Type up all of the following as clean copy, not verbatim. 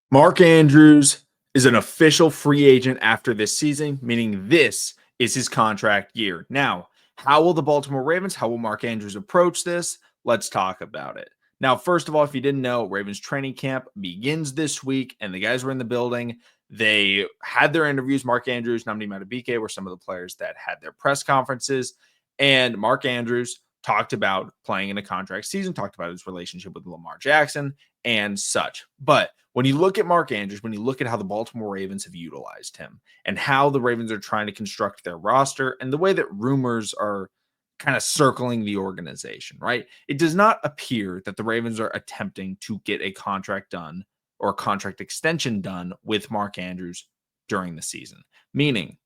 Mark Andrews is an official free agent after this season, meaning this is his contract year. Now, how will the Baltimore Ravens, how will Mark Andrews approach this? Let's talk about it. Now, first of all, if you didn't know, Ravens training camp begins this week, and the guys were in the building. They had their interviews. Mark Andrews, Nnamdi Madubuike were some of the players that had their press conferences. And Mark Andrews talked about playing in a contract season, talked about his relationship with Lamar Jackson and such. But when you look at Mark Andrews, when you look at how the Baltimore Ravens have utilized him and how the Ravens are trying to construct their roster and the way that rumors are kind of circling the organization, right? It does not appear that the Ravens are attempting to get a contract done or a contract extension done with Mark Andrews during the season, meaning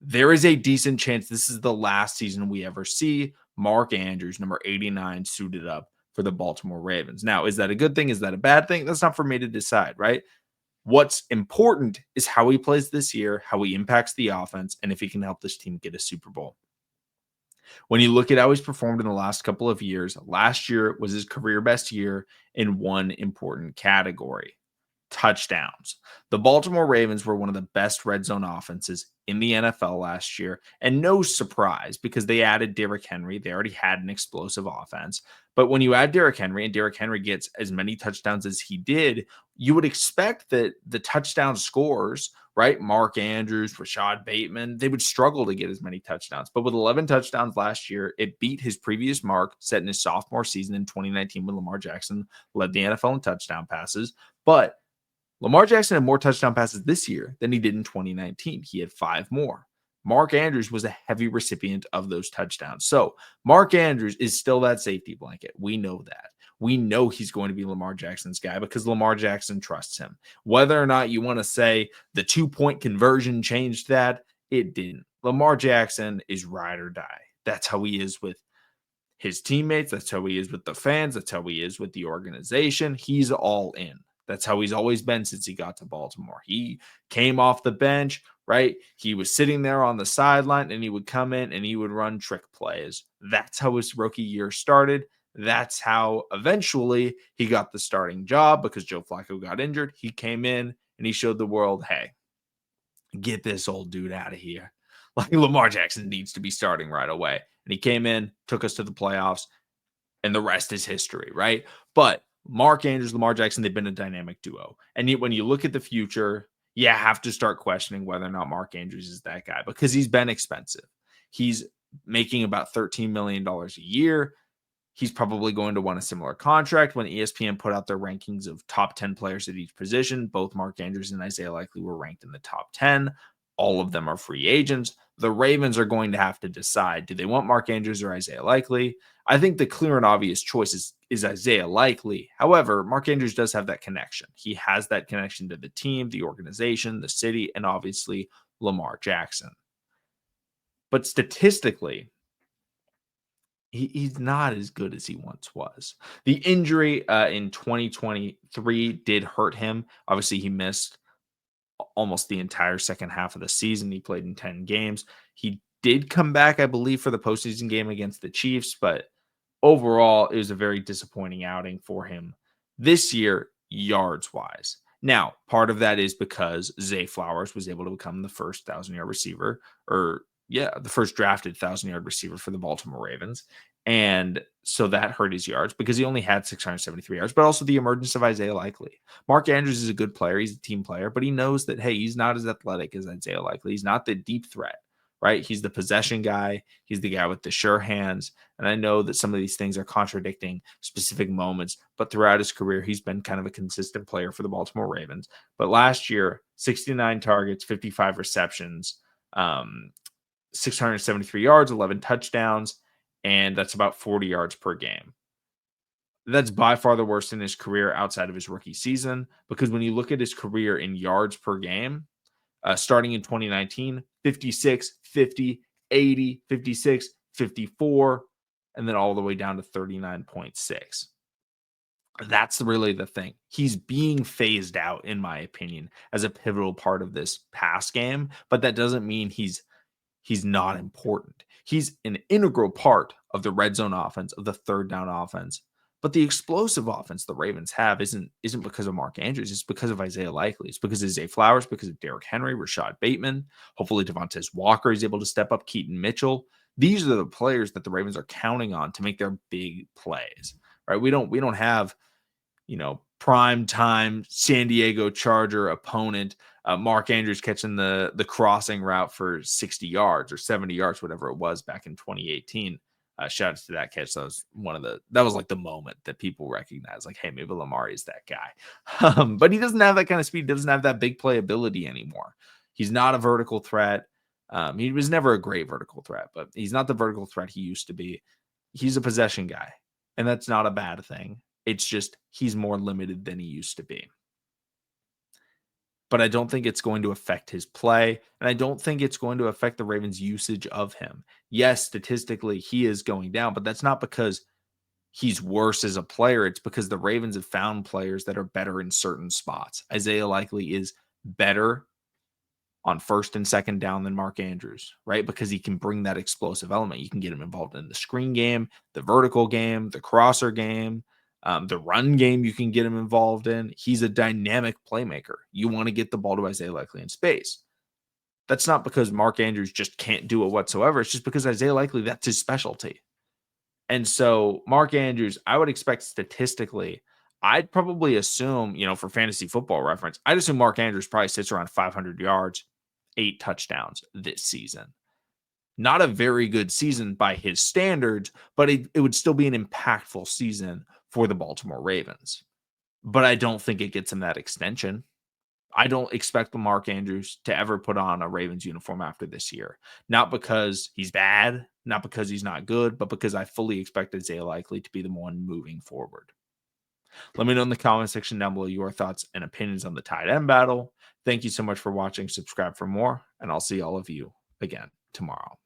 there is a decent chance this is the last season we ever see Mark Andrews, number 89, suited up for the Baltimore Ravens. Now, is that a good thing? Is that a bad thing? That's not for me to decide, right? What's important is how he plays this year, how he impacts the offense, and if he can help this team get a Super Bowl. When you look at how he's performed in the last couple of years, last year was his career best year in one important category: touchdowns. The Baltimore Ravens were one of the best red zone offenses in the NFL last year. And no surprise because they added Derrick Henry. They already had an explosive offense. But when you add Derrick Henry and Derrick Henry gets as many touchdowns as he did, you would expect that the touchdown scores, right? Mark Andrews, Rashad Bateman, they would struggle to get as many touchdowns. But with 11 touchdowns last year, it beat his previous mark set in his sophomore season in 2019 when Lamar Jackson led the NFL in touchdown passes. But Lamar Jackson had more touchdown passes this year than he did in 2019. He had 5 more. Mark Andrews was a heavy recipient of those touchdowns. So Mark Andrews is still that safety blanket. We know that. We know he's going to be Lamar Jackson's guy because Lamar Jackson trusts him. Whether or not you want to say the 2-point conversion changed that, it didn't. Lamar Jackson is ride or die. That's how he is with his teammates. That's how he is with the fans. That's how he is with the organization. He's all in. That's how he's always been since he got to Baltimore. He came off the bench, right? He was sitting there on the sideline and he would come in and he would run trick plays. That's how his rookie year started. That's how eventually he got the starting job because Joe Flacco got injured. He came in and he showed the world, hey, get this old dude out of here. Like Lamar Jackson needs to be starting right away. And he came in, took us to the playoffs, and the rest is history, right? But Mark Andrews, Lamar Jackson, they've been a dynamic duo. And yet when you look at the future, you have to start questioning whether or not Mark Andrews is that guy because he's been expensive. He's making about $13 million a year. He's probably going to want a similar contract. When ESPN put out their rankings of top 10 players at each position, both Mark Andrews and Isaiah Likely were ranked in the top 10. All of them are free agents. The Ravens are going to have to decide, do they want Mark Andrews or Isaiah Likely? I think the clear and obvious choice is Isaiah Likely. However, Mark Andrews does have that connection. He has that connection to the team, the organization, the city, and obviously Lamar Jackson. But statistically, he's not as good as he once was. The injury in 2023 did hurt him. Obviously, he missed almost the entire second half of the season. He played in 10 games. He did come back, I believe, for the postseason game against the Chiefs, but overall, it was a very disappointing outing for him this year, yards-wise. Now, part of that is because Zay Flowers was able to become the first 1,000-yard receiver, the first drafted 1,000-yard receiver for the Baltimore Ravens. And so that hurt his yards because he only had 673 yards, but also the emergence of Isaiah Likely. Mark Andrews is a good player. He's a team player, but he knows that, hey, he's not as athletic as Isaiah Likely. He's not the deep threat, right? He's the possession guy. He's the guy with the sure hands. And I know that some of these things are contradicting specific moments, but throughout his career, he's been kind of a consistent player for the Baltimore Ravens. But last year, 69 targets, 55 receptions, 673 yards, 11 touchdowns, and that's about 40 yards per game. That's by far the worst in his career outside of his rookie season, because when you look at his career in yards per game, starting in 2019, 56, 50, 80, 56, 54, and then all the way down to 39.6. That's really the thing. He's being phased out, in my opinion, as a pivotal part of this pass game, but that doesn't mean he's not important. He's an integral part of the red zone offense, of the third down offense, But the explosive offense the Ravens have isn't because of Mark Andrews. It's because of Isaiah Likely. It's because of Zay Flowers, because of Derrick Henry, Rashad Bateman. Hopefully Devontae Walker is able to step up, Keaton Mitchell. These are the players that the Ravens are counting on to make their big plays. Right? We don't have, prime time San Diego Charger opponent Mark Andrews catching the crossing route for 60 yards or 70 yards, whatever it was back in 2018. Shout out to that catch. That was like the moment that people recognize, like, hey, maybe Lamar is that guy. But he doesn't have that kind of speed. He doesn't have that big playability anymore. He's not a vertical threat. He was never a great vertical threat, but he's not the vertical threat he used to be. He's a possession guy, and that's not a bad thing. It's just he's more limited than he used to be. But I don't think it's going to affect his play, and I don't think it's going to affect the Ravens' usage of him. Yes, statistically, he is going down, but that's not because he's worse as a player. It's because the Ravens have found players that are better in certain spots. Isaiah Likely is better on first and second down than Mark Andrews, right? Because he can bring that explosive element. You can get him involved in the screen game, the vertical game, the crosser game, the run game you can get him involved in. He's a dynamic playmaker. You want to get the ball to Isaiah Likely in space. That's not because Mark Andrews just can't do it whatsoever. It's just because Isaiah Likely, that's his specialty. And so Mark Andrews, I would expect statistically, I'd probably assume, for fantasy football reference, I'd assume Mark Andrews probably sits around 500 yards, 8 touchdowns this season. Not a very good season by his standards, but it would still be an impactful season for the Baltimore Ravens. But I don't think it gets him that extension. I don't expect Mark Andrews to ever put on a Ravens uniform after this year. Not because he's bad, not because he's not good, but because I fully expect Isaiah Likely to be the one moving forward. Let me know in the comment section down below your thoughts and opinions on the tight end battle. Thank you so much for watching. Subscribe for more, and I'll see all of you again tomorrow.